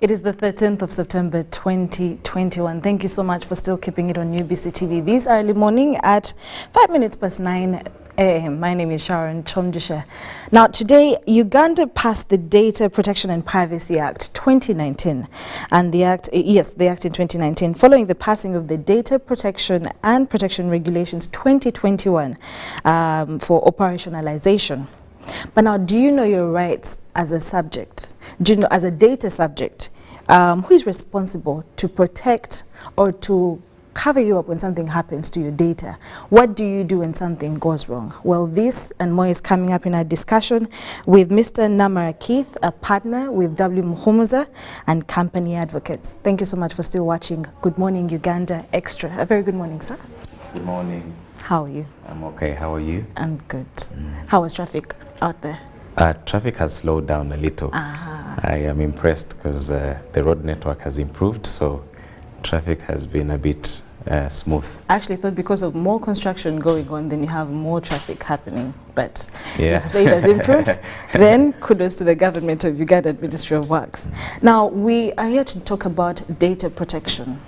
It is the 13th of September 2021. Thank you so much for still keeping it on UBC TV this early morning at 5 minutes past 9 a.m. My name is Sharon Chomjisha. Now today, Uganda passed the Data Protection and Privacy Act 2019. And the act in 2019, following the passing of the Data Protection and Protection Regulations 2021 for operationalization. But now, do you know your rights as a subject? Do you know, as a data subject, who is responsible to protect or to cover you up when something happens to your data? What do you do when something goes wrong? Well, this and more is coming up in our discussion with Mr. Namara Keith, a partner with W. Muhumuza and company advocates. Thank you so much for still watching Good Morning Uganda Extra. A very good morning, sir. Good morning. How are you? I'm okay. How are you? I'm good. How was traffic out there? Traffic has slowed down a little. I am impressed because the road network has improved, so traffic has been a bit smooth. I actually thought because of more construction going on, then you have more traffic happening. But yeah. If you say it has improved, then kudos to the government of Uganda Ministry of Works. Now, we are here to talk about data protection.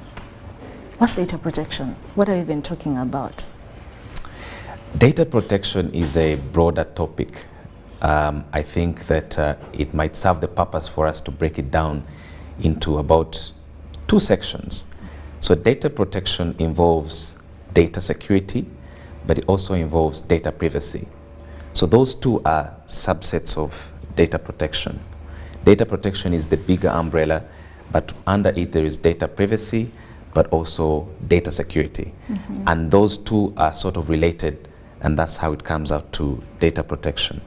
What's data protection? What are you even talking about? Data protection is a broader topic. I think that it might serve the purpose for us to break it down into about two sections. So data protection involves data security, but it also involves data privacy. So those two are subsets of data protection. Data protection is the bigger umbrella, but under it there is data privacy, but also data security. And those two are sort of related, and that's how it comes out to data protection.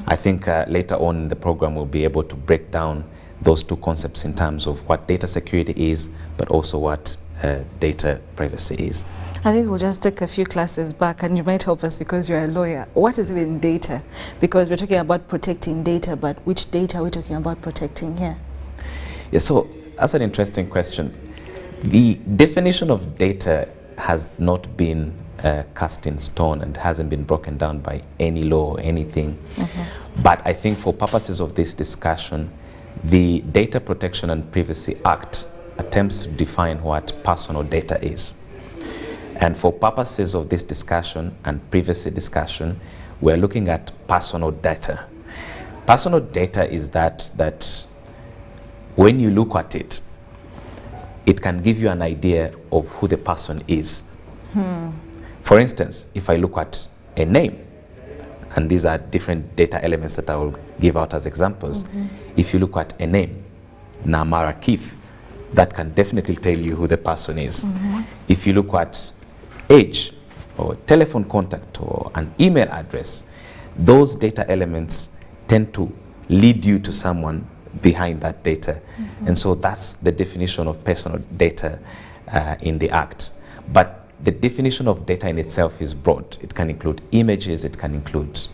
I think later on in the program we'll be able to break down those two concepts in terms of what data security is, but also what data privacy is. I think we'll just take a few classes back, and you might help us because you're a lawyer. What is even data? Because we're talking about protecting data, but which data are we talking about protecting here? Yeah, so that's an interesting question. The definition of data has not been cast in stone and hasn't been broken down by any law or anything. But I think for purposes of this discussion, the Data Protection and Privacy Act attempts to define what personal data is. And for purposes of this discussion and privacy discussion, we're looking at personal data. Personal data is that when you look at it, it can give you an idea of who the person is. For instance, if I look at a name, and these are different data elements that I will give out as examples. If you look at a name, Namara Keith, that can definitely tell you who the person is. If you look at age, or telephone contact, or an email address, those data elements tend to lead you to someone behind that data. And so that's the definition of personal data in the Act. But the definition of data in itself is broad. It can include images, it can include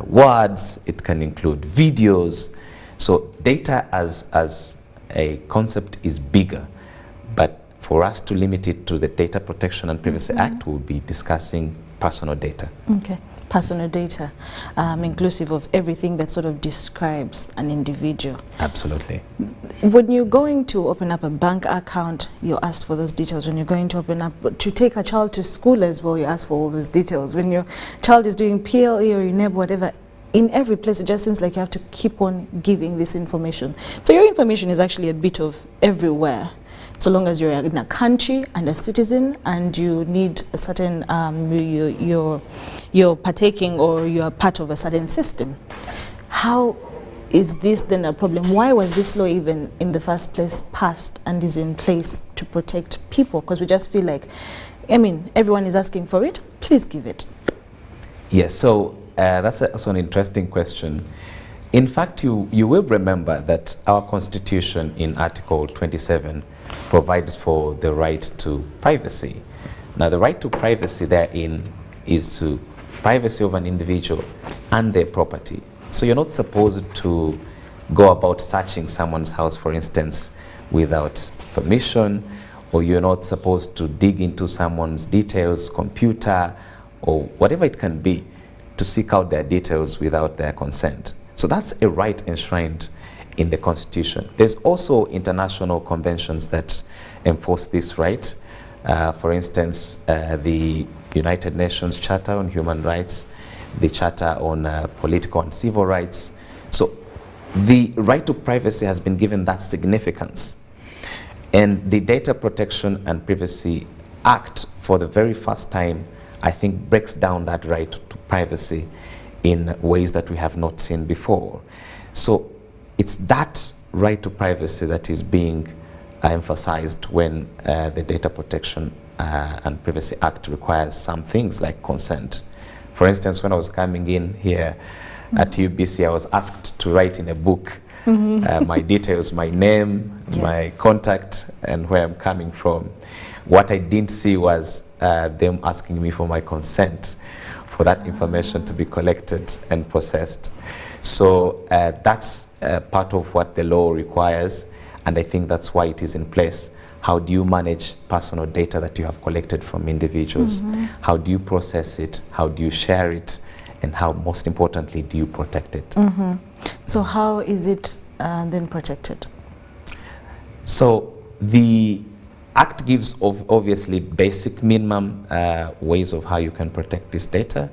words, it can include videos. So data as a concept is bigger. But for us to limit it to the Data Protection and Privacy Act, we'll be discussing personal data. Okay. Personal data, inclusive of everything that sort of describes an individual. Absolutely. When you're going to open up a bank account, you're asked for those details. When you're going to open up, to take a child to school as well, you ask for all those details. When your child is doing PLE or UNEB, whatever, in every place it just seems like you have to keep on giving this information. So your information is actually a bit of everywhere. So long as you're in a country and a citizen and you need a certain, you're partaking or you're part of a certain system. Yes. How is this then a problem? Why was this law even in the first place passed and is in place to protect people? Because we just feel like, I mean, everyone is asking for it, please give it. Yes, so that's also an interesting question. In fact, you will remember that our Constitution in Article 27 provides for the right to privacy. Now, the right to privacy therein is to privacy of an individual and their property. So you're not supposed to go about searching someone's house, for instance, without permission, or you're not supposed to dig into someone's details, computer, or whatever it can be, to seek out their details without their consent. So that's a right enshrined in the Constitution. There's also international conventions that enforce this right. For instance, the United Nations Charter on Human Rights, the Charter on Political and Civil Rights. So the right to privacy has been given that significance. And the Data Protection and Privacy Act, for the very first time, I think breaks down that right to privacy in ways that we have not seen before. So it's that right to privacy that is being emphasized when the Data Protection and Privacy Act requires some things like consent. For instance, when I was coming in here at UBC, I was asked to write in a book my details, my name, my contact, and where I'm coming from. What I didn't see was them asking me for my consent for that information to be collected and processed. So that's part of what the law requires, and I think that's why it is in place. How do you manage personal data that you have collected from individuals? How do you process it? How do you share it? And how, most importantly, do you protect it? So how is it then protected? So the Act gives obviously basic minimum ways of how you can protect this data.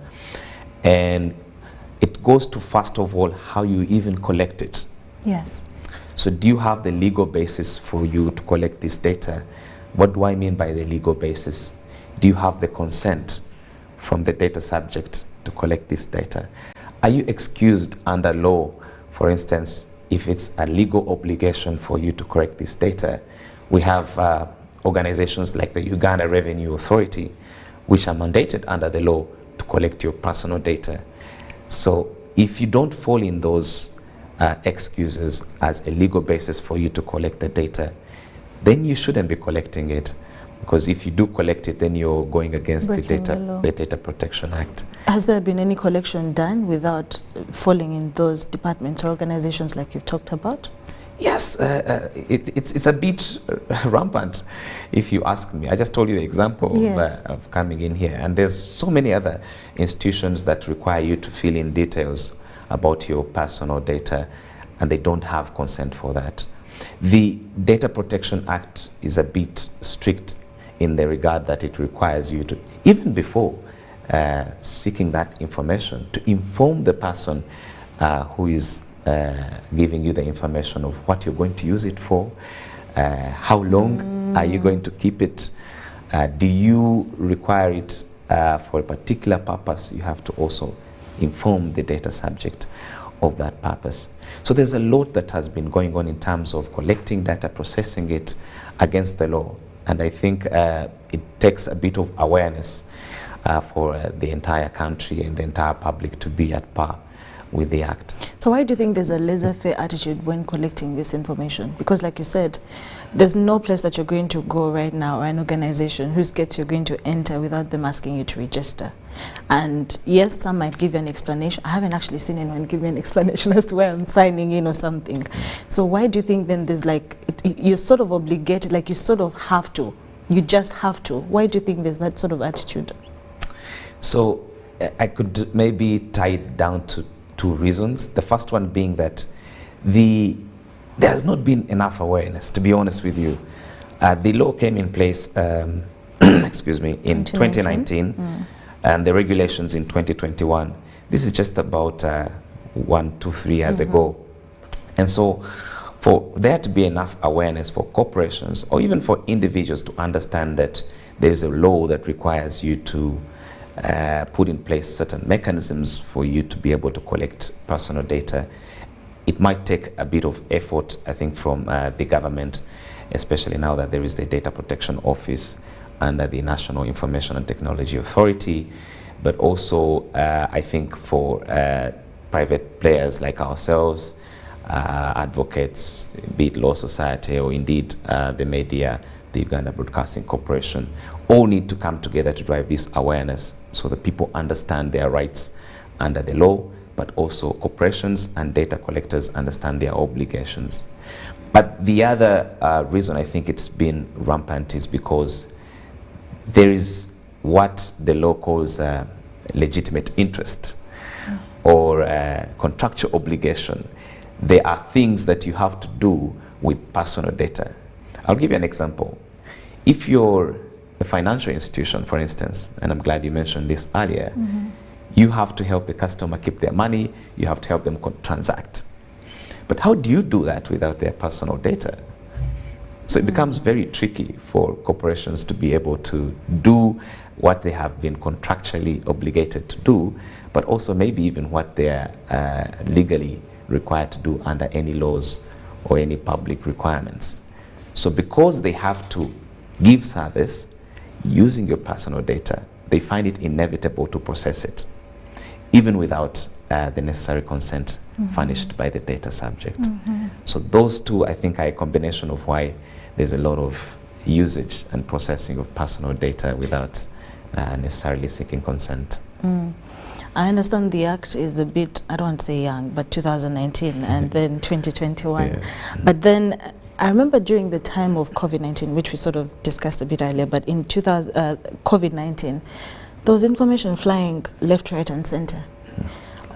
And it goes to, first of all, how you even collect it. Yes. So do you have the legal basis for you to collect this data? What do I mean by the legal basis? Do you have the consent from the data subject to collect this data? Are you excused under law, for instance, if it's a legal obligation for you to collect this data? We have organizations like the Uganda Revenue Authority, which are mandated under the law to collect your personal data. So if you don't fall in those excuses as a legal basis for you to collect the data, then you shouldn't be collecting it. Because if you do collect it, then you're going against the Data Protection Act. Has there been any collection done without falling in those departments or organizations like you've talked about? Yes, it's a bit rampant, if you ask me. I just told you the example of coming in here. And there's so many other institutions that require you to fill in details about your personal data, and they don't have consent for that. The Data Protection Act is a bit strict in the regard that it requires you to, even before seeking that information, to inform the person who is giving you the information of what you're going to use it for, how long are you going to keep it, do you require it for a particular purpose. You have to also inform the data subject of that purpose. So there's a lot that has been going on in terms of collecting data, processing it against the law. And I think it takes a bit of awareness for the entire country and the entire public to be at par with the Act. So why do you think there's a laissez-faire attitude when collecting this information? Because like you said, there's no place that you're going to go right now, or an organization whose gates you're going to enter without them asking you to register. And yes, some might give you an explanation. I haven't actually seen anyone give me an explanation as to why I'm signing in or something. So why do you think then there's like, you're sort of obligated, like you sort of have to, you just have to. Why do you think there's that sort of attitude? So I could maybe tie it down to two reasons. The first one being that there has not been enough awareness, to be honest with you. The law came in place, excuse me, in 2019, and the regulations in 2021. This is just about 1, 2, 3 years ago. And so for there to be enough awareness for corporations or even for individuals to understand that there is a law that requires you to put in place certain mechanisms for you to be able to collect personal data, it might take a bit of effort, I think, from the government, especially now that there is the Data Protection Office under the National Information and Technology Authority, but also I think for private players like ourselves, advocates, be it law society or indeed the media, the Uganda Broadcasting Corporation, all need to come together to drive this awareness so that people understand their rights under the law, but also corporations and data collectors understand their obligations. But the other reason I think it's been rampant is because there is what the law calls legitimate interest or contractual obligation there are things that you have to do with personal data. I'll give you an example. If you're a financial institution, for instance, and I'm glad you mentioned this earlier, you have to help the customer keep their money, you have to help them transact. But how do you do that without their personal data? So it becomes very tricky for corporations to be able to do what they have been contractually obligated to do, but also maybe even what they are legally required to do under any laws or any public requirements. So because they have to give service using your personal data, they find it inevitable to process it, even without the necessary consent furnished by the data subject. So those two, I think, are a combination of why there's a lot of usage and processing of personal data without necessarily seeking consent. I understand the Act is a bit, I don't want to say young, but 2019 and then 2021. Yeah. But then I remember during the time of COVID-19, which we sort of discussed a bit earlier, but in COVID-19, there was information flying left, right, and center.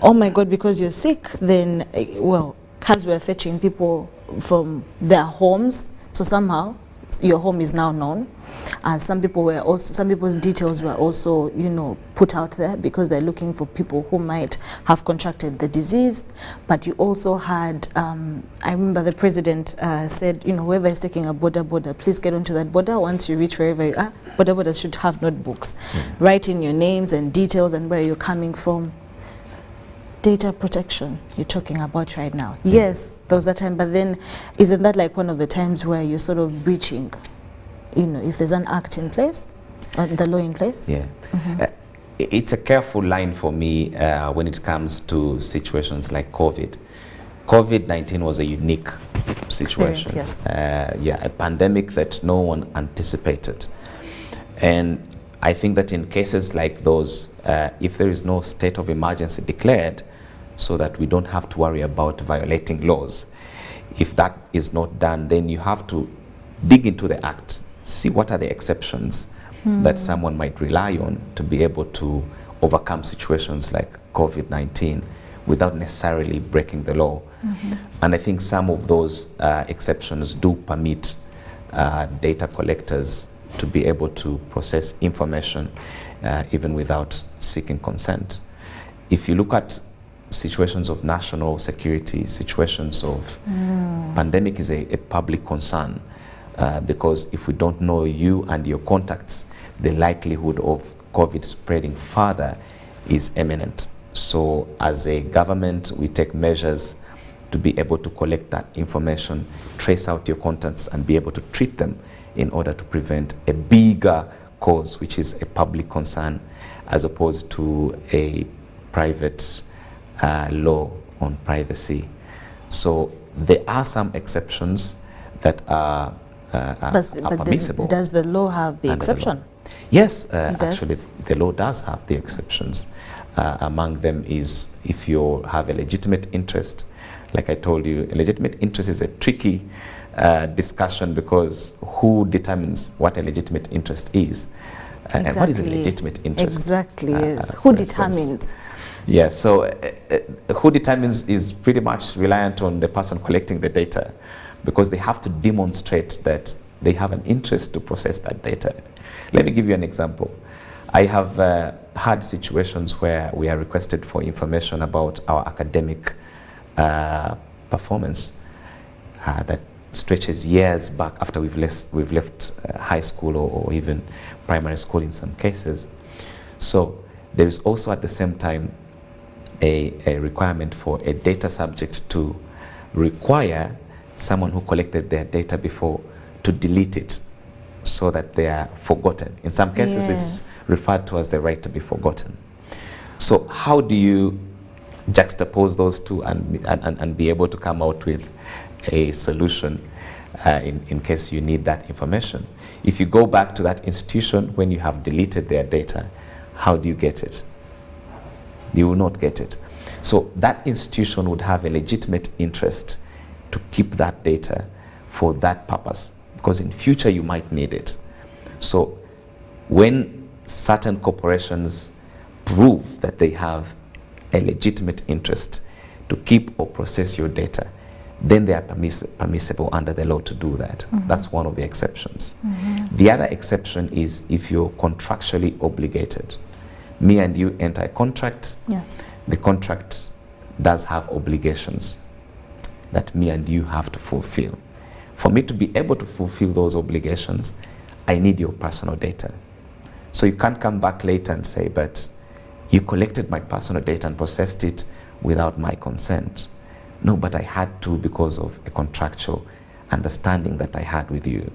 Oh my God, because you're sick, then, well, cars were fetching people from their homes, so somehow your home is now known. And some people's details were also, you know, put out there because they're looking for people who might have contracted the disease. But you also had, I remember the president said, you know, whoever is taking a border, please get onto that border. Once you reach wherever you are, borders should have notebooks. Write in your names and details and where you're coming from. Data protection you're talking about right now. Yes, there was that time, but then isn't that like one of the times where you're sort of breaching, you know, if there's an act in place, or the law in place? Yeah. It's a careful line for me when it comes to situations like COVID. COVID-19 was a unique situation. Yes. Yeah, a pandemic that no one anticipated. And I think that in cases like those, if there is no state of emergency declared, so that we don't have to worry about violating laws, if that is not done, then you have to dig into the Act, see what are the exceptions that someone might rely on to be able to overcome situations like COVID-19 without necessarily breaking the law. And I think some of those exceptions do permit data collectors to be able to process information even without seeking consent. If you look at situations of national security, situations of pandemic is a public concern because if we don't know you and your contacts, the likelihood of COVID spreading further is imminent. So as a government, we take measures to be able to collect that information, trace out your contacts and be able to treat them in order to prevent a bigger cause, which is a public concern, as opposed to a private law on privacy. So there are some exceptions that are permissible. Does the law have the exception? Yes, actually the law does have the exceptions. Among them is if you have a legitimate interest. Like I told you, a legitimate interest is a tricky discussion because who determines what a legitimate interest is? And what is a legitimate interest? Exactly, yes. Who determines? Yeah, so who determines is pretty much reliant on the person collecting the data because they have to demonstrate that they have an interest to process that data. Let me give you an example. I have had situations where we are requested for information about our academic performance that stretches years back after we've left high school or even primary school in some cases. So there is also at the same time a requirement for a data subject to require someone who collected their data before to delete it so that they are forgotten. In some cases, it's referred to as the right to be forgotten. So how do you juxtapose those two and be able to come out with a solution in case you need that information? If you go back to that institution when you have deleted their data, how do you get it? You will not get it. So that institution would have a legitimate interest to keep that data for that purpose, because in future you might need it. So when certain corporations prove that they have a legitimate interest to keep or process your data, then they are permissible under the law to do that. That's one of the exceptions. The other exception is if you're contractually obligated. Me and you enter a contract. Yes. The contract does have obligations that me and you have to fulfill. For me to be able to fulfill those obligations, I need your personal data. So you can't come back later and say, but you collected my personal data and processed it without my consent. No, but I had to because of a contractual understanding that I had with you.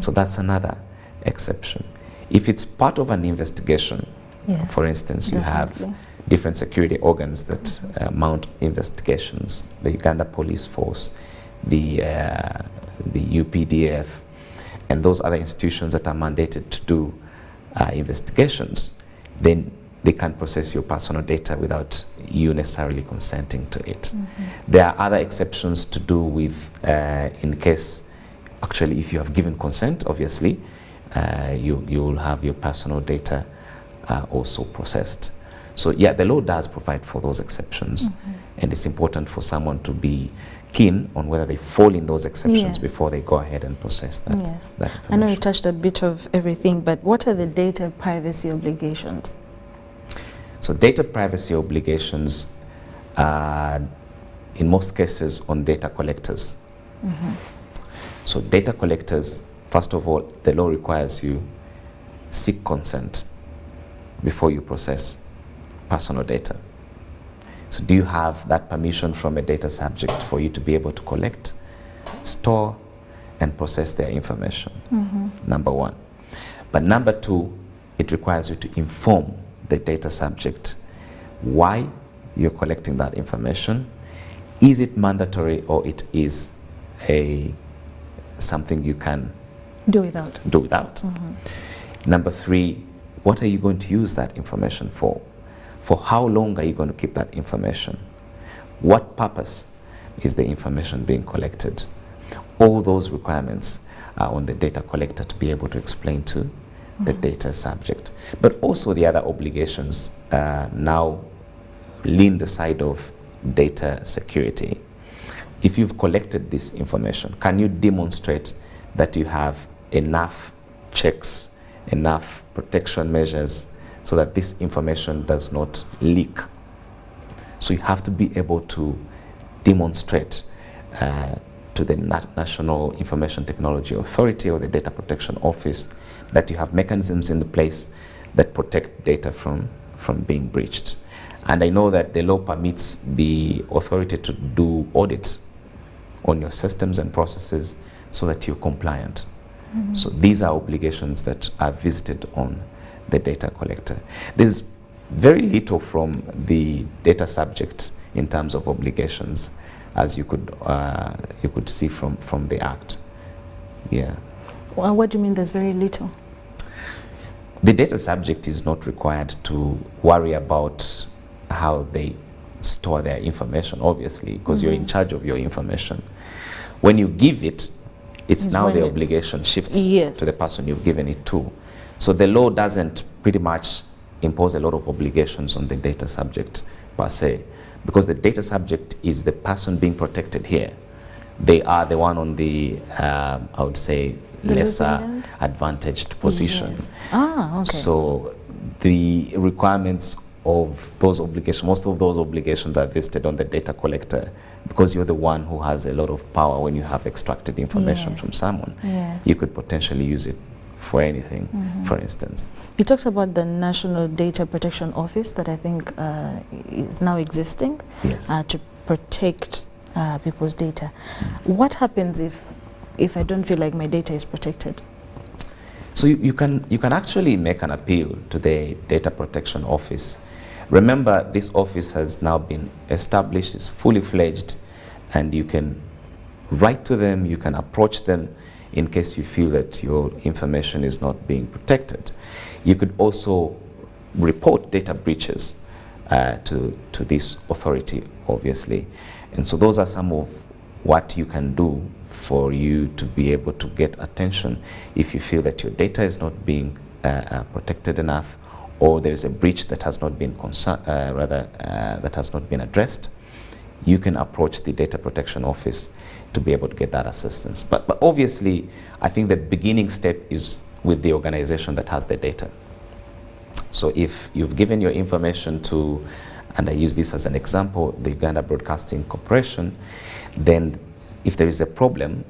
So that's another exception. If it's part of an investigation, Yes, for instance, you definitely. have different security organs that mount investigations, the Uganda Police Force, the UPDF, and those other institutions that are mandated to do investigations, then they can process your personal data without you necessarily consenting to it. There are other exceptions to do with, in case, actually, if you have given consent, obviously, you will have your personal data also processed. So yeah, the law does provide for those exceptions, and it's important for someone to be keen on whether they fall in those exceptions Yes. before they go ahead and process that, Yes. that I know information. you touched a bit of everything, but what are the data privacy obligations? So data privacy obligations are, in most cases, on data collectors. So data collectors, first of all, the law requires you seek consent before you process personal data. So do you have that permission from a data subject for you to be able to collect, store, and process their information? Number one. But number two, it requires you to inform the data subject why you're collecting that information. Is it mandatory, or it is something you can Do without. do without? Number three, what are you going to use that information for? For how long are you going to keep that information? What purpose is the information being collected? All those requirements are on the data collector to be able to explain to the data subject. But also the other obligations now lean the side of data security. If you've collected this information, can you demonstrate that you have enough checks, enough protection measures so that this information does not leak? So you have to be able to demonstrate to the National Information Technology Authority or the Data Protection Office that you have mechanisms in place that protect data from being breached. And I know that the law permits the authority to do audits on your systems and processes so that you're compliant. So these are obligations that are visited on the data collector. There's very little from the data subject in terms of obligations, as you could see from the Act. Yeah. Well, what do you mean there's very little? The data subject is not required to worry about how they store their information, obviously, because you're in charge of your information. When you give it, it's now when the it's- obligation shifts Yes. to the person you've given it to. So the law doesn't pretty much impose a lot of obligations on the data subject per se, because the data subject is the person being protected here. They are the one on the, I would say, The lesser losing end? advantaged position. Yes. Ah, okay. So the requirements of those obligations, most of those obligations are vested on the data collector, because you're the one who has a lot of power when you have extracted information Yes. from someone. Yes. You could potentially use it for anything, for instance. You talked about the National Data Protection Office that I think is now existing Yes. to protect people's data. What happens if I don't feel like my data is protected? So you can actually make an appeal to the Data Protection Office. Remember, this office has now been established, it's fully fledged, and you can write to them, you can approach them in case you feel that your information is not being protected. You could also report data breaches to this authority, obviously. And so those are some of what you can do for you to be able to get attention if you feel that your data is not being protected enough, or there's a breach that has not been that has not been addressed. you can approach the Data Protection Office to be able to get that assistance. But obviously, I think the beginning step is with the organization that has the data. So if you've given your information to, and I use this as an example, the Uganda Broadcasting Corporation, then if there is a problem,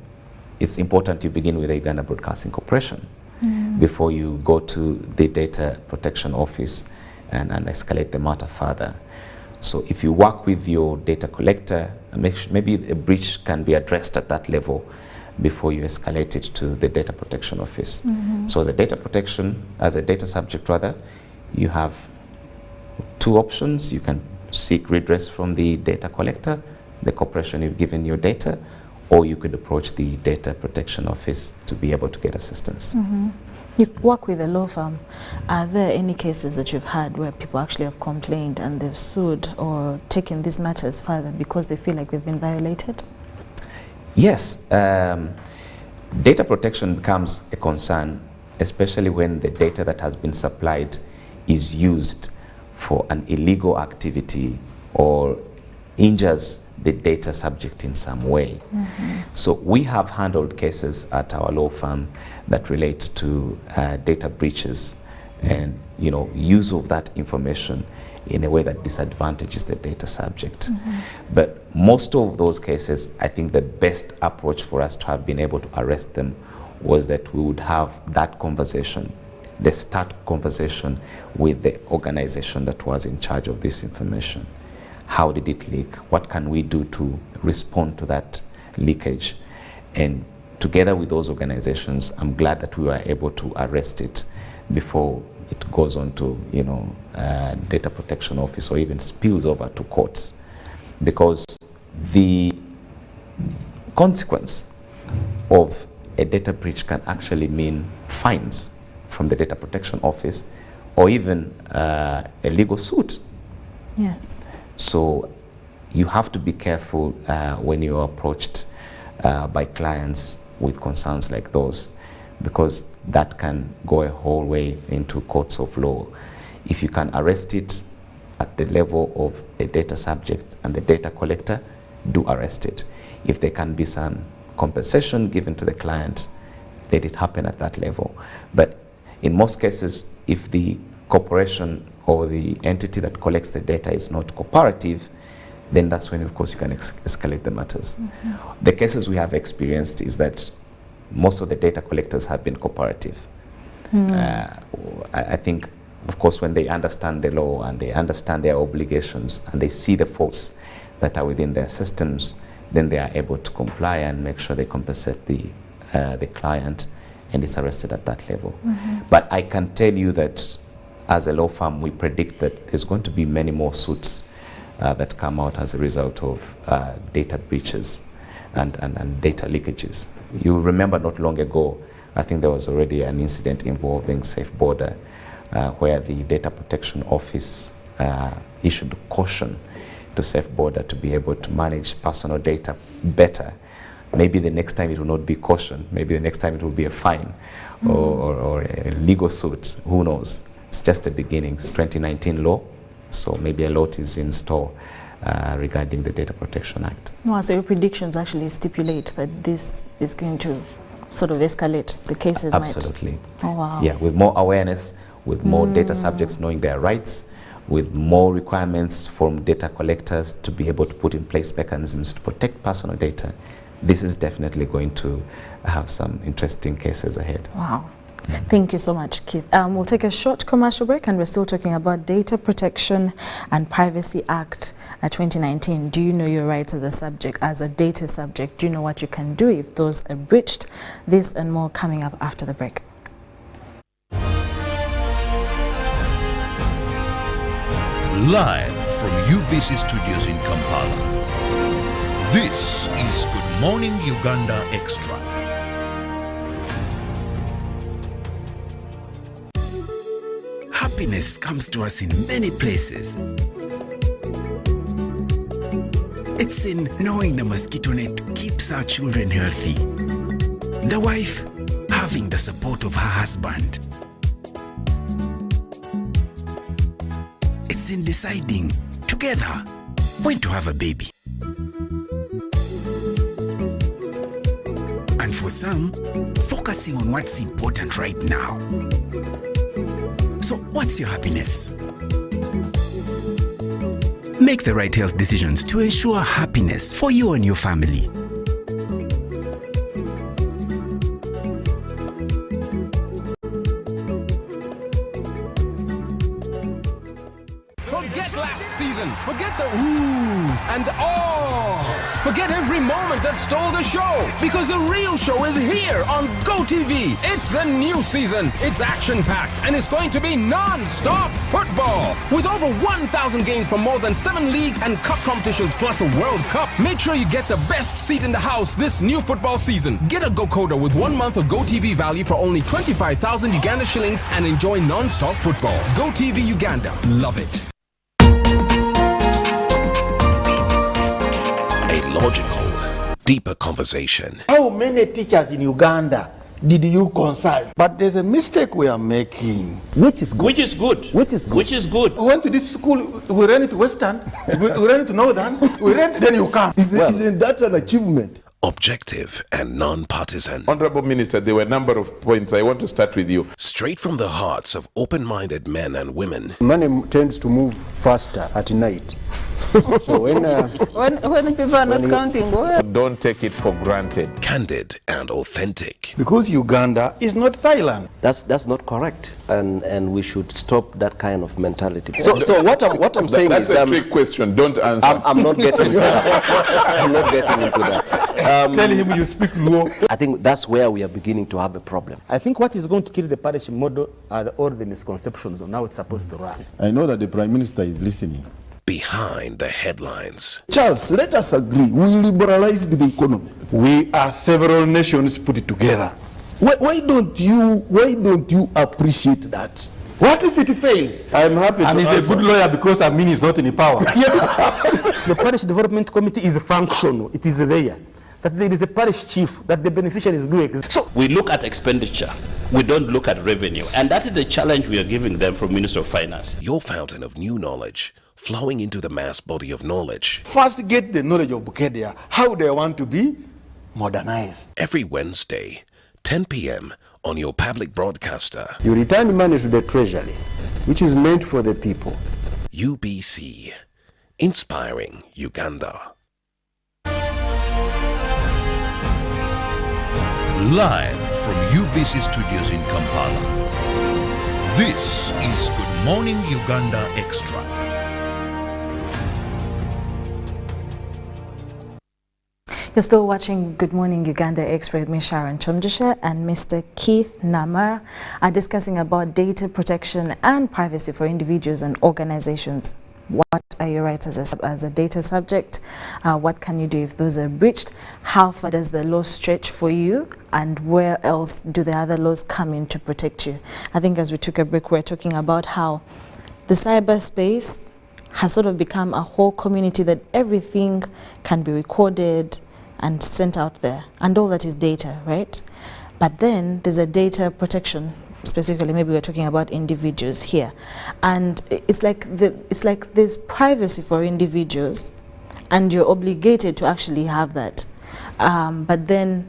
it's important you begin with the Uganda Broadcasting Corporation before you go to the Data Protection Office and escalate the matter further. So if you work with your data collector, maybe a breach can be addressed at that level before you escalate it to the Data Protection Office. So as a data subject rather, you have two options. You can seek redress from the data collector, the corporation you've given your data, or you could approach the Data Protection Office to be able to get assistance. You work with a law firm. Are there any cases that you've had where people actually have complained and they've sued or taken these matters further because they feel like they've been violated? Yes. Data protection becomes a concern, especially when the data that has been supplied is used for an illegal activity or injures the data subject in some way. So we have handled cases at our law firm that relate to data breaches and use of that information in a way that disadvantages the data subject. But most of those cases, I think the best approach for us to have been able to arrest them was that we would have that conversation, the start conversation with the organization that was in charge of this information. How did it leak? What can we do to respond to that leakage? And together with those organizations, I'm glad that we were able to arrest it before it goes on to, Data Protection Office or even spills over to courts. Because the consequence of a data breach can actually mean fines from the Data Protection Office or even a legal suit. Yes. So you have to be careful when you're approached by clients with concerns like those, because that can go a whole way into courts of law. If you can arrest it at the level of a data subject and the data collector, do arrest it. If there can be some compensation given to the client, let it happen at that level. But in most cases, if the corporation or the entity that collects the data is not cooperative, then that's when, of course, you can escalate the matters. The cases we have experienced is that most of the data collectors have been cooperative. I think, of course, when they understand the law and they understand their obligations and they see the faults that are within their systems, then they are able to comply and make sure they compensate the client, and it's arrested at that level. But I can tell you that as a law firm, we predict that there's going to be many more suits that come out as a result of data breaches and data leakages. You remember not long ago, I think there was already an incident involving Safe Border where the Data Protection Office issued caution to Safe Border to be able to manage personal data better. Maybe the next time it will not be caution, maybe the next time it will be a fine or a legal suit, who knows. It's just the beginning. It's 2019 law, so maybe a lot is in store regarding the Data Protection Act. No, so your predictions actually stipulate that this is going to sort of escalate the cases. Absolutely. Oh, wow. Yeah, with more awareness, with more data subjects knowing their rights, with more requirements from data collectors to be able to put in place mechanisms to protect personal data, this is definitely going to have some interesting cases ahead. Wow. Thank you so much, Keith. We'll take a short commercial break, and we're still talking about Data Protection and Privacy Act 2019. Do you know your rights as a subject, as a data subject? Do you know what you can do if those are breached? This and more coming up after the break. Live from UBC Studios in Kampala, this is Good Morning Uganda Extra. Happiness comes to us in many places. It's in knowing the mosquito net keeps our children healthy. The wife having the support of her husband. It's in deciding together when to have a baby. some, focusing on what's important right now. So, what's your happiness? Make the right health decisions to ensure happiness for you and your family. Forget last season. Forget the oohs and the ahs. Forget every moment that stole the show. Because the real show is here on GoTV. It's the new season. It's action-packed and it's going to be non-stop football. With over 1,000 games from more than 7 leagues and cup competitions plus a World Cup. Make sure you get the best seat in the house this new football season. Get a GoCoder with 1 month of GoTV value for only 25,000 Uganda shillings and enjoy non-stop football. GoTV Uganda. Love it. Logical, deeper conversation. How many teachers in Uganda did you consult? But there's a mistake we are making. Which is good. Which is good. Which is good. Which is good. We went to this school, we ran it to Western, we ran it to Northern, we ran, then you come. Isn't that an achievement? Objective and non-partisan. Honorable Minister, there were a number of points. I want to start with you. Straight from the hearts of open-minded men and women. Money tends to move faster at night. So when people are not counting, Don't take it for granted. Candid and authentic. Because Uganda is not Thailand. That's not correct, and we should stop that kind of mentality. So what I'm saying that's is a trick question. Don't answer. I'm not getting into that. I'm not getting into that. Tell him you speak Luo. I think that's where we are beginning to have a problem. I think what is going to kill the parish model are all the misconceptions of how it's supposed to run. I know that the Prime Minister is listening. Behind the headlines. Charles, let us agree. We liberalize the economy. We are several nations put it together. Why don't you appreciate that? What if it fails? I'm happy And to he's a good lawyer because Amin is not in power. The parish development committee is functional. It is there. That there is a parish chief, that the beneficiaries do exist. So we look at expenditure, we don't look at revenue. And that is the challenge we are giving them from Minister of Finance. Your fountain of new knowledge, flowing into the mass body of knowledge. First get the knowledge of Bukedia, how they want to be modernized. Every Wednesday, 10 p.m. on your public broadcaster. You return money to the treasury, which is meant for the people. UBC, inspiring Uganda. Live from UBC Studios in Kampala. This is Good Morning Uganda Extra. You're still watching Good Morning Uganda Extra with me, Sharon Chomjisha, and Mr. Keith Namara are discussing about data protection and privacy for individuals and organizations. What are your rights as a data subject? What can you do if those are breached? How far does the law stretch for you? And where else do the other laws come in to protect you? I think as we took a break, we're talking about how the cyberspace has sort of become a whole community that everything can be recorded and sent out there. And all that is data, right? But then there's a data protection. Specifically, maybe we're talking about individuals here, and it's like there's privacy for individuals, and you're obligated to actually have that. But then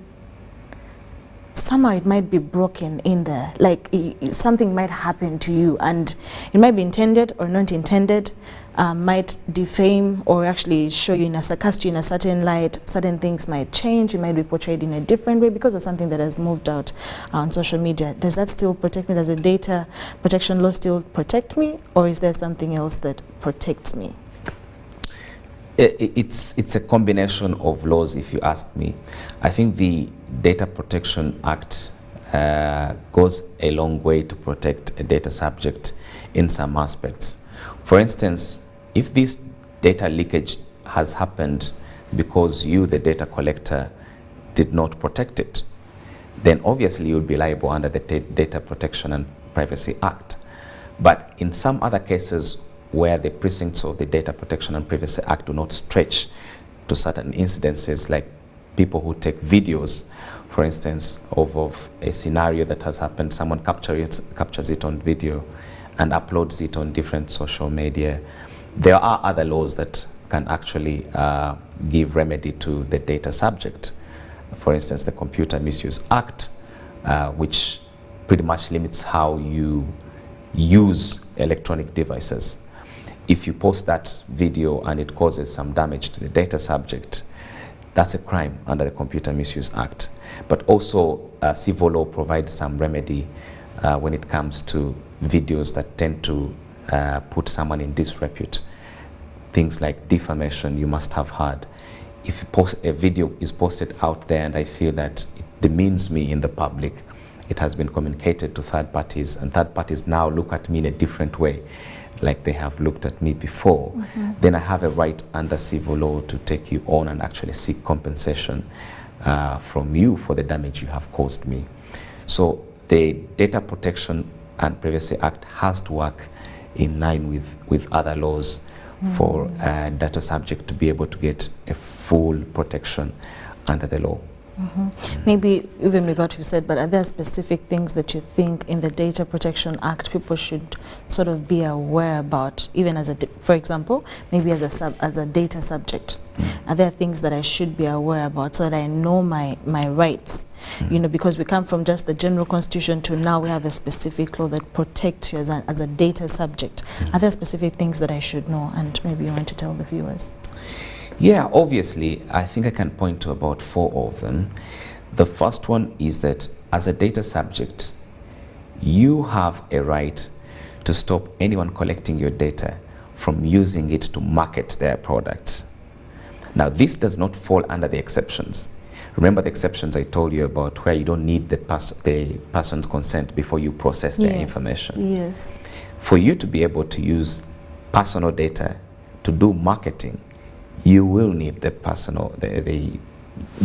somehow it might be broken in there. Like something might happen to you, and it might be intended or not intended. Might defame or actually show you cast you in a certain light. Certain things might change. You might be portrayed in a different way because of something that has moved out on social media. Does that still protect me? Does the data protection law still protect me, or is there something else that protects me? It's a combination of laws, if you ask me. I think the Data Protection Act goes a long way to protect a data subject in some aspects. For instance, if this data leakage has happened because you, the data collector, did not protect it, then obviously you would be liable under the Data Protection and Privacy Act. But in some other cases where the precincts of the Data Protection and Privacy Act do not stretch to certain incidences, like people who take videos, for instance, of a scenario that has happened, someone captures it on video and uploads it on different social media. There are other laws that can actually give remedy to the data subject. for instance, the Computer Misuse Act, which pretty much limits how you use electronic devices. If you post that video and it causes some damage to the data subject, that's a crime under the Computer Misuse Act. But also, civil law provides some remedy when it comes to videos that tend to put someone in disrepute. Things like defamation, you must have heard. If a video is posted out there and I feel that it demeans me in the public, it has been communicated to third parties, and third parties now look at me in a different way, like they have looked at me before, then I have a right under civil law to take you on and actually seek compensation from you for the damage you have caused me. So the Data Protection and Privacy Act has to work in line with other laws for a data subject to be able to get a full protection under the law. Maybe even with what you said, but are there specific things that you think in the Data Protection Act people should sort of be aware about, even as for example, maybe as a data subject? Are there things that I should be aware about so that I know my rights? You know, because we come from just the general constitution to now we have a specific law that protects you as a data subject. Are there specific things that I should know, and maybe you want to tell the viewers? Yeah, obviously, I think I can point to about 4 of them. The first one is that as a data subject, you have a right to stop anyone collecting your data from using it to market their products. Now, this does not fall under the exceptions. Remember the exceptions I told you about, where you don't need the person's consent before you process their information. Yes. For you to be able to use personal data to do marketing, you will need the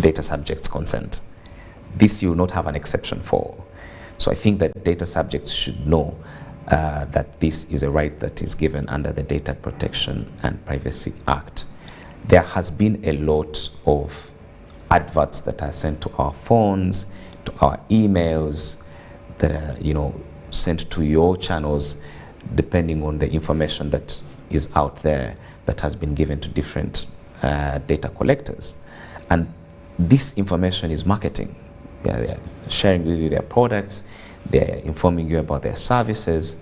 data subject's consent. This you will not have an exception for. So I think that data subjects should know that this is a right that is given under the Data Protection and Privacy Act. There has been a lot of adverts that are sent to our phones, to our emails, that are sent to your channels, depending on the information that is out there that has been given to different data collectors. And this information is marketing. They are sharing with you their products, they are informing you about their services.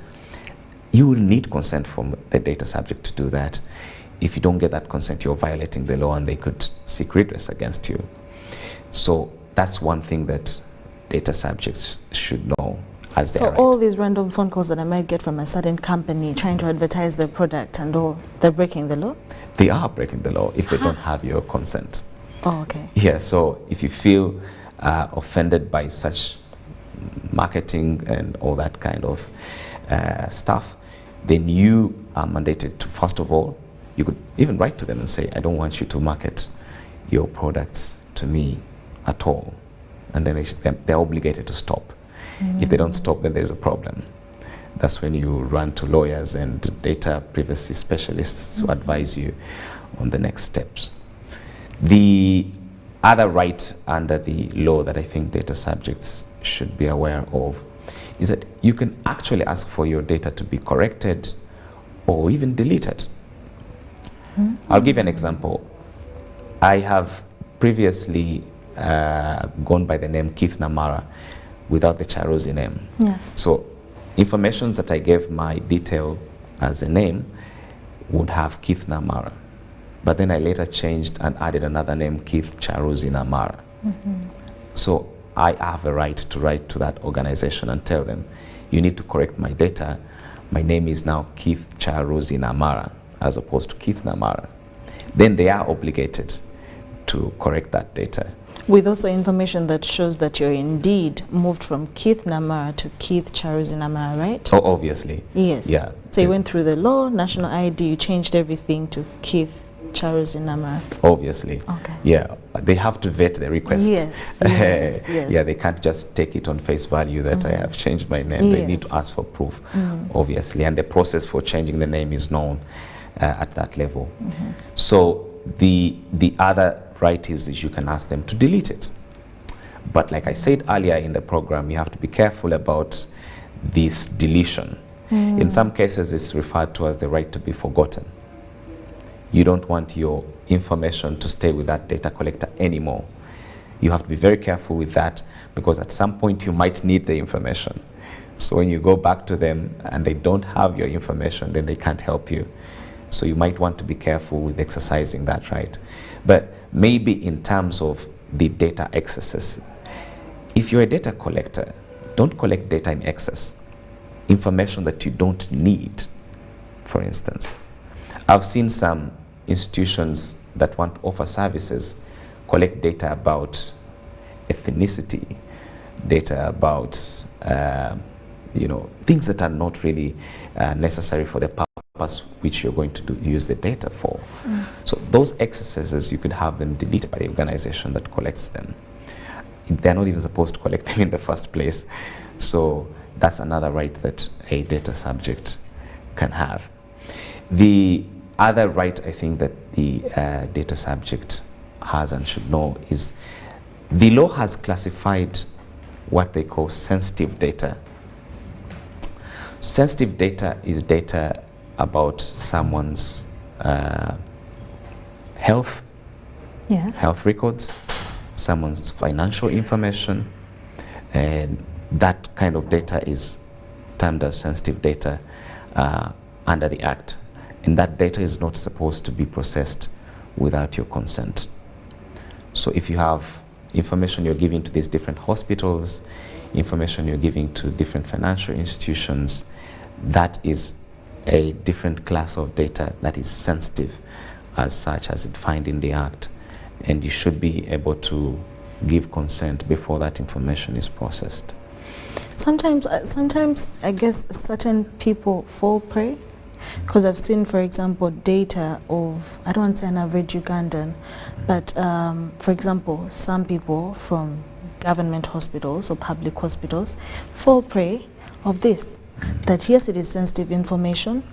You will need consent from the data subject to do that. If you don't get that consent, you're violating the law and they could seek redress against you. So that's one thing that data subjects should know as their right. So all these random phone calls that I might get from a certain company trying to advertise their product and all, they're breaking the law? They are breaking the law if they don't have your consent. Oh, okay. Yeah, so if you feel offended by such marketing and all that kind of stuff, then you are mandated to, first of all, you could even write to them and say, I don't want you to market your products to me at all. And then they're obligated to stop. If they don't stop, then there's a problem. That's when you run to lawyers and data privacy specialists to advise you on the next steps. The other right under the law that I think data subjects should be aware of is that you can actually ask for your data to be corrected or even deleted. I'll give you an example. I have previously gone by the name Keith Namara without the Charuzi name. Yes. So information that I gave my detail as a name would have Keith Namara. But then I later changed and added another name, Keith Charuzi Namara. So I have a right to write to that organization and tell them, you need to correct my data. My name is now Keith Charuzi Namara, as opposed to Keith Namara. Then they are obligated to correct that data. With also information that shows that you're indeed moved from Keith Namara to Keith Charuzi Namara, right? Oh, obviously. Yes. Yeah. So you went through the law, national ID, you changed everything to Keith Charuzi Namara. Obviously. Okay. Yeah, they have to vet the request. Yes, yes. Yeah, they can't just take it on face value that I have changed my name. They need to ask for proof, obviously. And the process for changing the name is known at that level. So the other right is you can ask them to delete it. But like I said earlier in the program, you have to be careful about this deletion. In some cases, it's referred to as the right to be forgotten. You don't want your information to stay with that data collector anymore. You have to be very careful with that, because at some point you might need the information. So when you go back to them and they don't have your information, then they can't help you. So you might want to be careful with exercising that right. But maybe in terms of the data excesses, if you're a data collector, don't collect data in excess. Information that you don't need, for instance. I've seen some institutions that want to offer services collect data about ethnicity, data about things that are not really necessary for the purpose which you're going to use the data for. So those excesses, you could have them deleted by the organization that collects them. They're not even supposed to collect them in the first place. So that's another right that a data subject can have. The other right I think that the data subject has and should know is the law has classified what they call sensitive data. Sensitive data is data about someone's health, health records, someone's financial information, and that kind of data is termed as sensitive data under the Act. And that data is not supposed to be processed without your consent. So if you have information you're giving to these different hospitals, information you're giving to different financial institutions, that is a different class of data that is sensitive as such as defined in the Act. And you should be able to give consent before that information is processed. Sometimes I guess certain people fall prey, because I've seen, for example, data of, I don't want to say an average Ugandan, but for example, some people from government hospitals or public hospitals fall prey of this, that yes, it is sensitive information,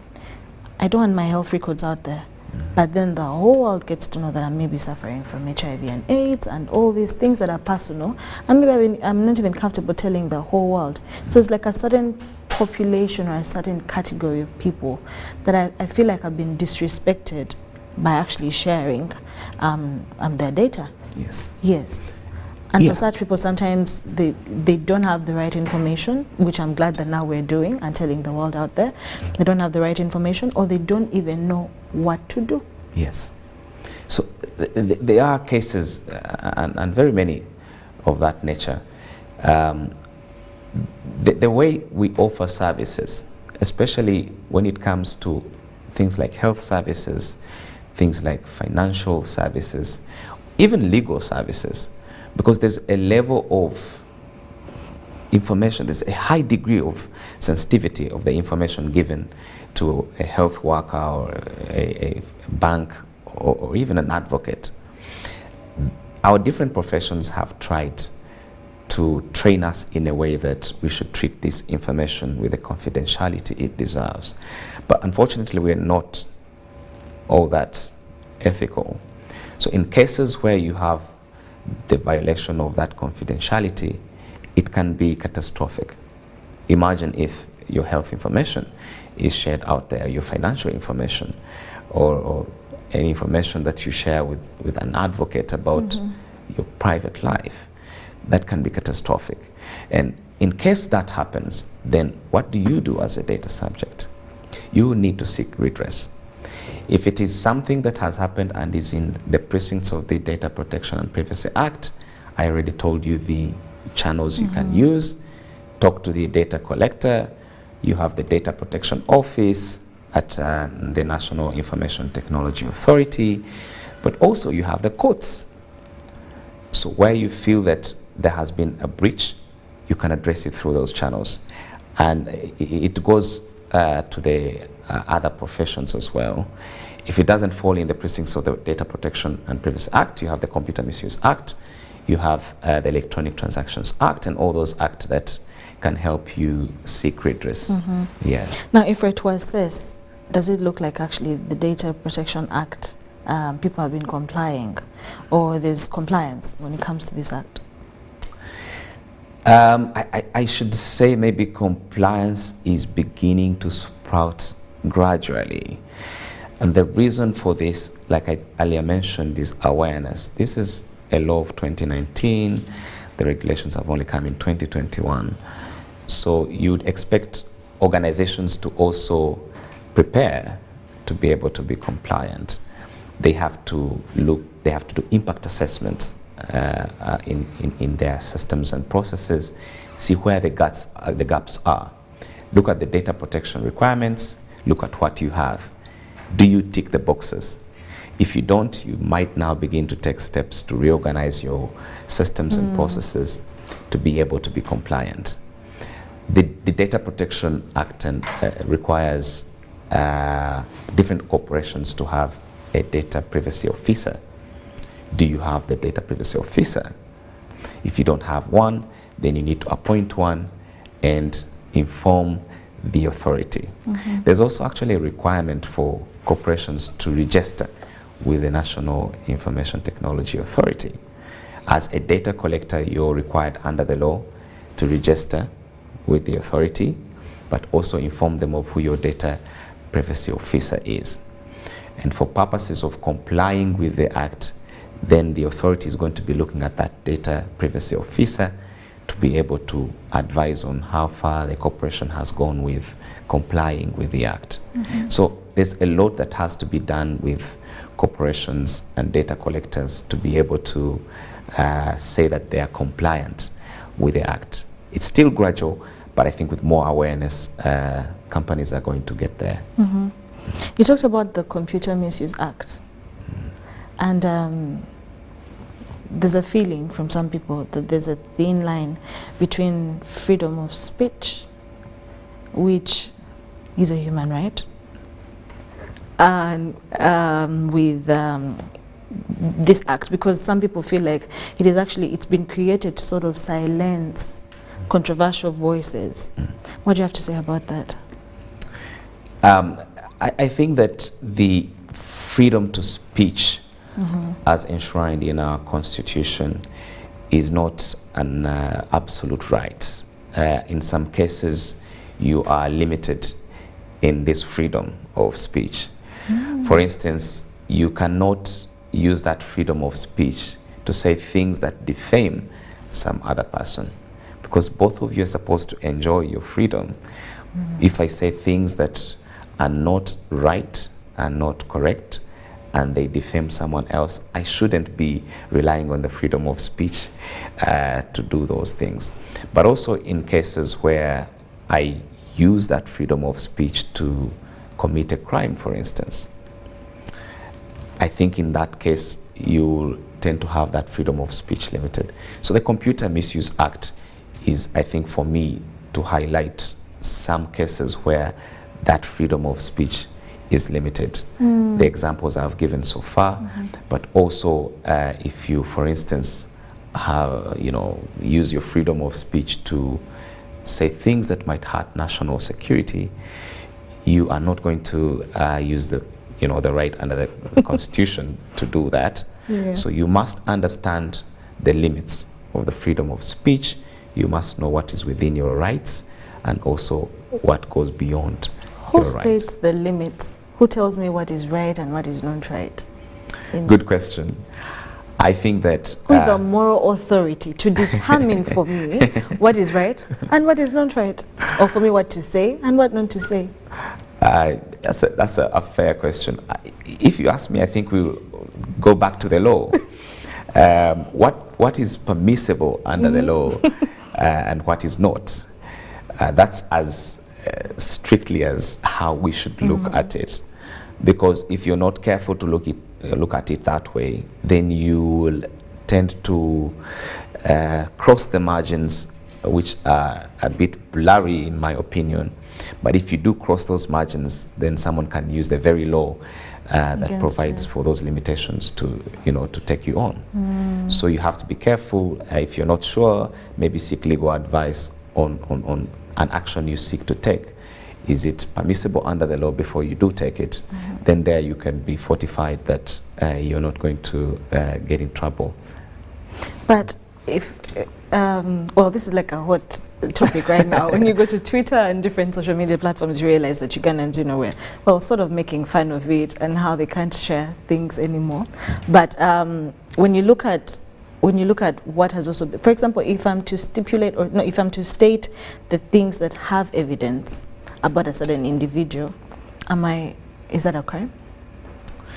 I don't want my health records out there, but then the whole world gets to know that I'm maybe suffering from HIV and AIDS and all these things that are personal, and maybe I'm not even comfortable telling the whole world. So it's like a certain population or a certain category of people that I feel like have been disrespected by actually sharing their data. Yes. Yes. And for such people, sometimes they don't have the right information, which I'm glad that now we're doing and telling the world out there. They don't have the right information, or they don't even know what to do. Yes. So there are cases, and very many of that nature. The way we offer services, especially when it comes to things like health services, things like financial services, even legal services, because there's a level of information, there's a high degree of sensitivity of the information given to a health worker or a bank or even an advocate. Our different professions have tried to train us in a way that we should treat this information with the confidentiality it deserves. But unfortunately, we're not all that ethical. So in cases where you have the violation of that confidentiality, it can be catastrophic. Imagine if your health information is shared out there, your financial information, or any information that you share with an advocate about your private life. That can be catastrophic. And in case that happens, then what do you do as a data subject? You need to seek redress. If it is something that has happened and is in the precincts of the Data Protection and Privacy Act, I already told you the channels you can use. Talk to the data collector. You have the Data Protection Office at the National Information Technology Authority, but also you have the courts. So where you feel that there has been a breach, you can address it through those channels. And it goes to the other professions as well. If it doesn't fall in the precincts of the Data Protection and Privacy Act, you have the Computer Misuse Act, you have the Electronic Transactions Act, and all those acts that can help you seek redress. Yeah. Now, if we're to assess, does it look like actually the Data Protection Act, people have been complying, or there's compliance when it comes to this act? I should say maybe compliance is beginning to sprout gradually. And the reason for this, like I earlier mentioned, is awareness. This is a law of 2019. The regulations have only come in 2021. So you'd expect organizations to also prepare to be able to be compliant. They have to do impact assessments in their systems and processes, see where the gaps are. Look at the data protection requirements, look at what you have. Do you tick the boxes? If you don't, you might now begin to take steps to reorganize your systems and processes to be able to be compliant. The Data Protection Act requires different corporations to have a data privacy officer. Do you have the data privacy officer? If you don't have one, then you need to appoint one and inform the authority. There's also actually a requirement for corporations to register with the National Information Technology Authority. As a data collector, you're required under the law to register with the authority, but also inform them of who your data privacy officer is. And for purposes of complying with the Act, then the authority is going to be looking at that data privacy officer to be able to advise on how far the corporation has gone with complying with the Act. So there's a lot that has to be done with corporations and data collectors to be able to say that they are compliant with the Act. It's still gradual, but I think with more awareness, companies are going to get there. You talked about the Computer Misuse Act, and there's a feeling from some people that there's a thin line between freedom of speech, which is a human right, and with this act, because some people feel like it's been created to sort of silence controversial voices. What do you have to say about that? I think that the freedom to speech as enshrined in our Constitution is not an absolute right. In some cases, you are limited in this freedom of speech. For instance, you cannot use that freedom of speech to say things that defame some other person, because both of you are supposed to enjoy your freedom. If I say things that are not right and not correct, and they defame someone else, I shouldn't be relying on the freedom of speech to do those things. But also in cases where I use that freedom of speech to commit a crime, for instance, I think in that case you tend to have that freedom of speech limited. So the Computer Misuse Act is, I think, for me, to highlight some cases where that freedom of speech is limited. The examples I've given so far, but also if you, for instance, have, use your freedom of speech to say things that might hurt national security, you are not going to use the right under the Constitution to do that. So you must understand the limits of the freedom of speech. You must know what is within your rights and also what goes beyond your rights. Who states the limits? Who tells me what is right and what is not right? Good question. I think that... Who's the moral authority to determine for me what is right and what is not right? Or for me what to say and what not to say? That's a fair question. If you ask me, I think we'll go back to the law. What is permissible under the law and what is not? That's as strictly as how we should look at it. Because if you're not careful to look at it that way, then you will tend to cross the margins, which are a bit blurry in my opinion. But if you do cross those margins, then someone can use the very law that provides for those limitations to take you on. So you have to be careful. If you're not sure, maybe seek legal advice on an action you seek to take. Is it permissible under the law before you do take it? Then there you can be fortified that you're not going to get in trouble. But if, well, this is like a hot topic right now. When you go to Twitter and different social media platforms, you realize that Ugandans, we're sort of making fun of it and how they can't share things anymore. But when you look at when you look at what has also been, for example, if I'm to stipulate or no, if I'm to state the things that have evidence about a certain individual, is that a crime?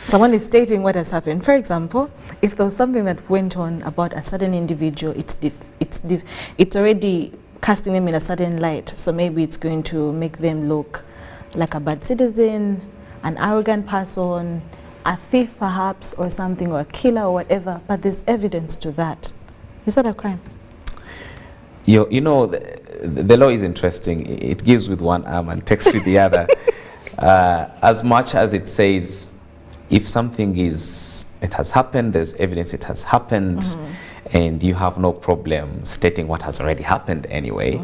Someone is stating what has happened. For example, if there was something that went on about a certain individual, it's already casting them in a certain light. So maybe it's going to make them look like a bad citizen, an arrogant person, a thief perhaps, or something, or a killer or whatever, but there's evidence to that. Is that a crime? You know, the law is interesting. It gives with one arm and takes with the other. As much as it says, if something it has happened, there's evidence it has happened, and you have no problem stating what has already happened anyway.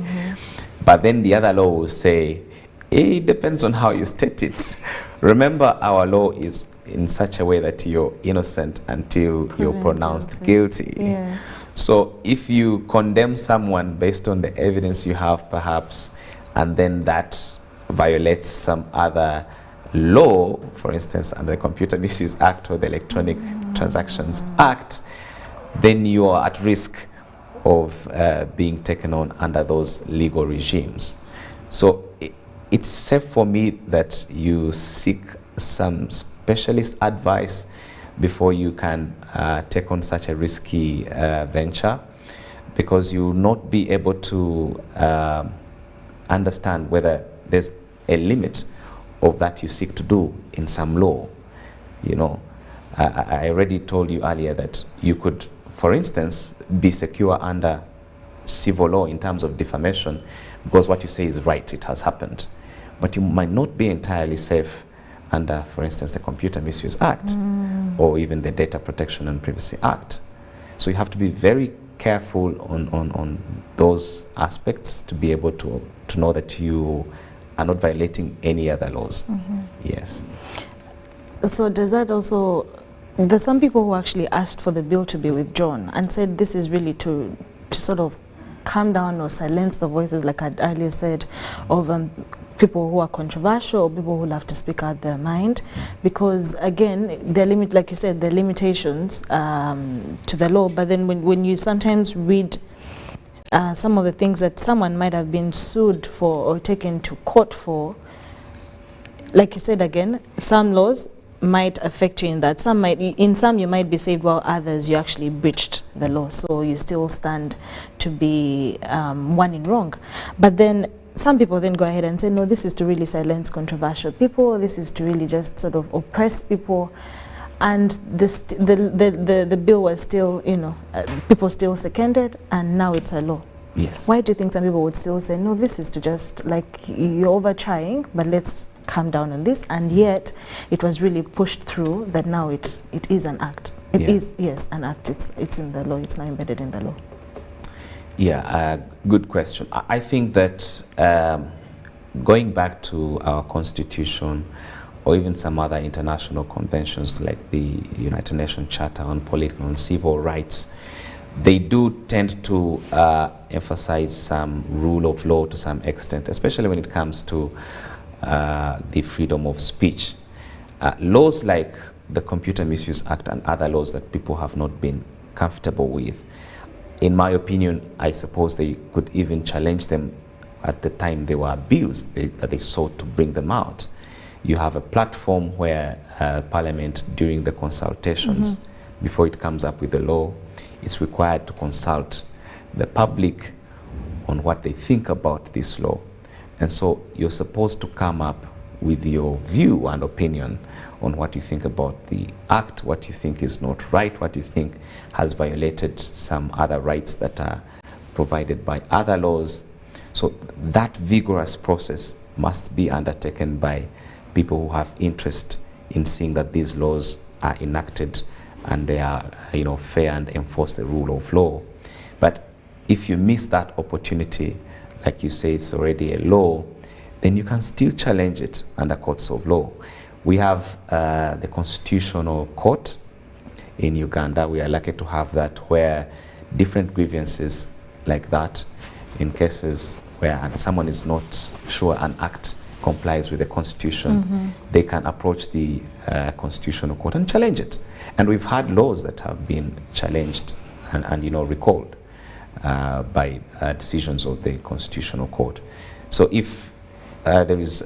But then the other law will say, it depends on how you state it. Remember, our law is in such a way that you're innocent until you're pronounced guilty. Yes. So if you condemn someone based on the evidence you have perhaps, and then that violates some other law, for instance, under the Computer Misuse Act or the Electronic Transactions Act, then you are at risk of being taken on under those legal regimes. So it's safe for me that you seek some specialist advice before you can take on such a risky venture, because you will not be able to understand whether there's a limit of that you seek to do in some law. You know, I already told you earlier that you could, for instance, be secure under civil law in terms of defamation, because what you say is right, it has happened. But you might not be entirely safe under, for instance, the Computer Misuse Act or even the Data Protection and Privacy Act. So you have to be very careful on those aspects to be able to know that you are not violating any other laws. Yes. So does that also, there's some people who actually asked for the bill to be withdrawn and said this is really to sort of calm down or silence the voices, like I earlier said, of people who are controversial or people who love to speak out their mind, because again, like you said, there are limitations to the law. But then when you sometimes read some of the things that someone might have been sued for or taken to court for, like you said, again, some laws might affect you in that. In some you might be saved, while others you actually breached the law, so you still stand to be one in wrong. But then some people then go ahead and say, no, this is to really silence controversial people, this is to really just sort of oppress people, and the bill was still, you know, people still seconded, and now it's a law. Yes. Why do you think some people would still say, no, this is to just, like, you're over trying, but let's calm down on this, and yet it was really pushed through that now it is an act. It is, yes, an act. It's in the law. It's now embedded in the law. Yeah, good question. I think that going back to our Constitution or even some other international conventions like the United Nations Charter on Political and Civil Rights, they do tend to emphasize some rule of law to some extent, especially when it comes to the freedom of speech. Laws like the Computer Misuse Act and other laws that people have not been comfortable with, in my opinion, I suppose they could even challenge them at the time they were bills that they sought to bring them out. You have a platform where Parliament, during the consultations, before it comes up with a law, is required to consult the public on what they think about this law. And so you're supposed to come up with your view and opinion on what you think about the act, what you think is not right, what you think has violated some other rights that are provided by other laws. So that vigorous process must be undertaken by people who have interest in seeing that these laws are enacted and they are, you know, fair and enforce the rule of law. But if you miss that opportunity, like you say, it's already a law, then you can still challenge it under courts of law. We have the Constitutional Court in Uganda. We are lucky to have that, where different grievances like that, in cases where someone is not sure an act complies with the Constitution, they can approach the Constitutional Court and challenge it. And we've had laws that have been challenged and recalled by decisions of the Constitutional Court. So if there is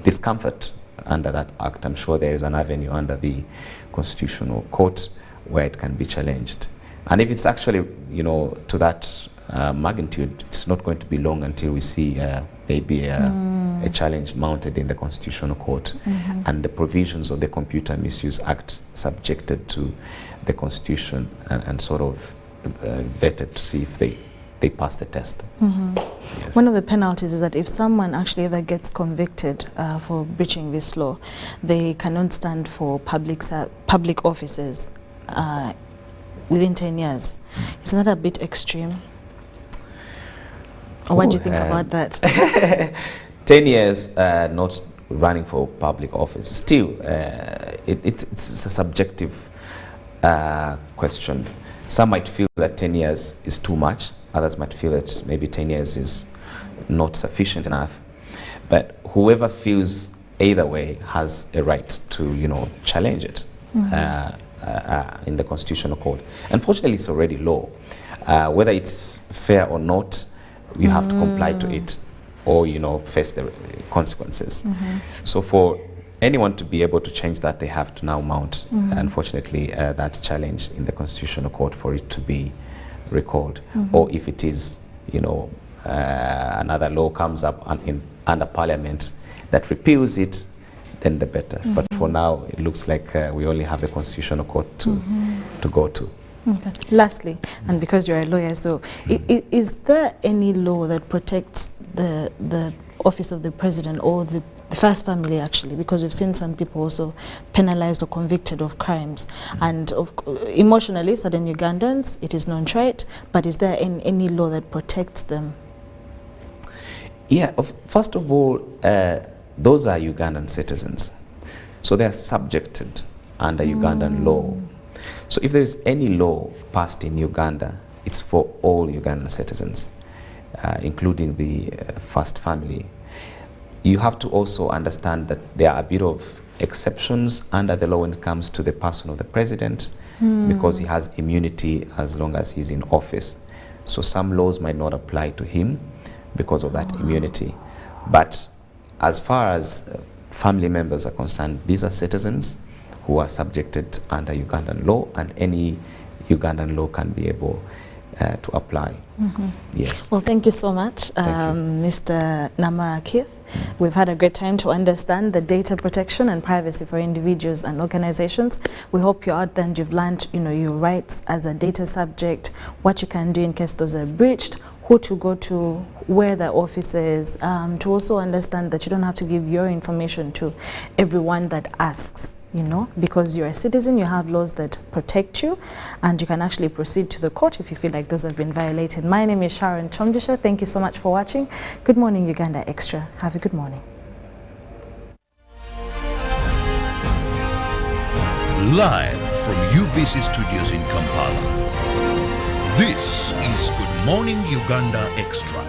discomfort under that act, I'm sure there is an avenue under the Constitutional Court where it can be challenged. And if it's actually to that magnitude, it's not going to be long until we see maybe a challenge mounted in the Constitutional Court, and the provisions of the Computer Misuse Act subjected to the Constitution and sort of vetted to see if they pass the test. Yes. One of the penalties is that if someone actually ever gets convicted for breaching this law, they cannot stand for public offices within 10 years. Isn't that a bit extreme? Or what do you think about that? 10 years not running for public office. Still, it's a subjective question. Some might feel that 10 years is too much. Others might feel that maybe 10 years is not sufficient enough. But whoever feels either way has a right to, challenge it in the Constitutional Court. Unfortunately, it's already law. Whether it's fair or not, you have to comply to it, or face the consequences. So for anyone to be able to change that, they have to now mount, unfortunately, that challenge in the Constitutional Court for it to be recalled. Or if it is, another law comes up under Parliament that repeals it, then the better. But for now, it looks like we only have the Constitutional Court to go to. Okay. Lastly, and because you're a lawyer, so is there any law that protects the office of the president or the first family, actually? Because we've seen some people also penalized or convicted of crimes, and emotionally, certain Ugandans, it is non-right, but is there any law that protects them? Yeah, first of all, those are Ugandan citizens, so they are subjected under Ugandan law. So if there is any law passed in Uganda, it's for all Ugandan citizens, including the first family. You have to also understand that there are a bit of exceptions under the law when it comes to the person of the president, because he has immunity as long as he's in office. So some laws might not apply to him because of that immunity. But as far as family members are concerned, these are citizens who are subjected under Ugandan law, and any Ugandan law can be able to apply. Yes. Well, thank you so much, Mr. Namara Keith. We've had a great time to understand the data protection and privacy for individuals and organizations. We hope you're out there and you've learned, your rights as a data subject, what you can do in case those are breached, who to go to, where the office is, to also understand that you don't have to give your information to everyone that asks. Because you're a citizen, you have laws that protect you, and you can actually proceed to the court if you feel like those have been violated. My name is Sharon Chomjisha. Thank you so much for watching. Good Morning Uganda Extra. Have a good morning. Live from UBC Studios in Kampala, this is Good Morning Uganda Extra.